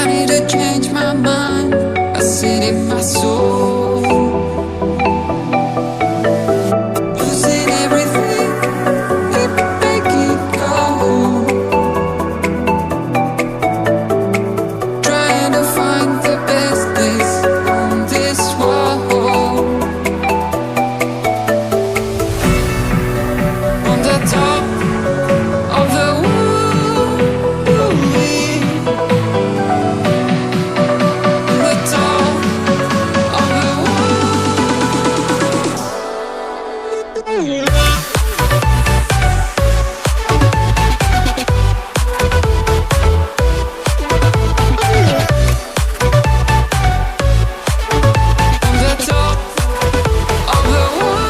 need to change my mind. I sit in my soul, losing everything, it make it go. Trying to find the best place on this world. On the top of the world, the top of the world. On the top of the world.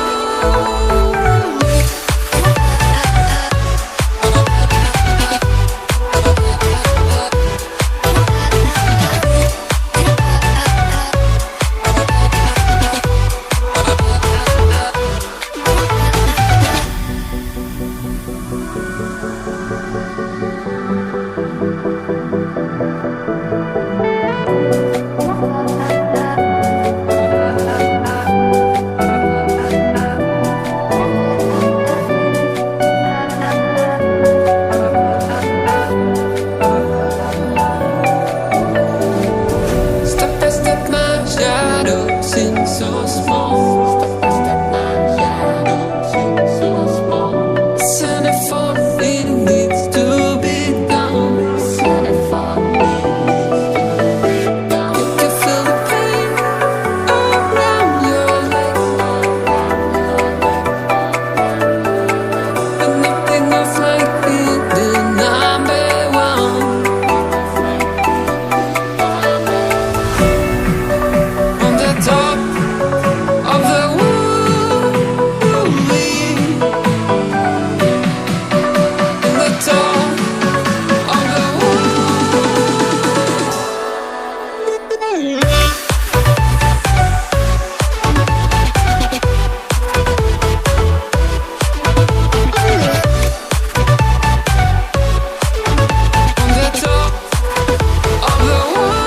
Step by step, my shadow seems so small. Sending for it needs to be done. You can feel the pain around your legs, but nothing else like being the number one. On the top of the world, in the top of the world. On the top of the world.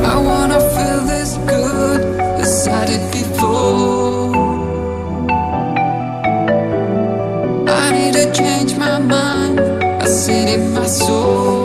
I wanna feel this good as I did before. I need to change my mind. I sit in my soul.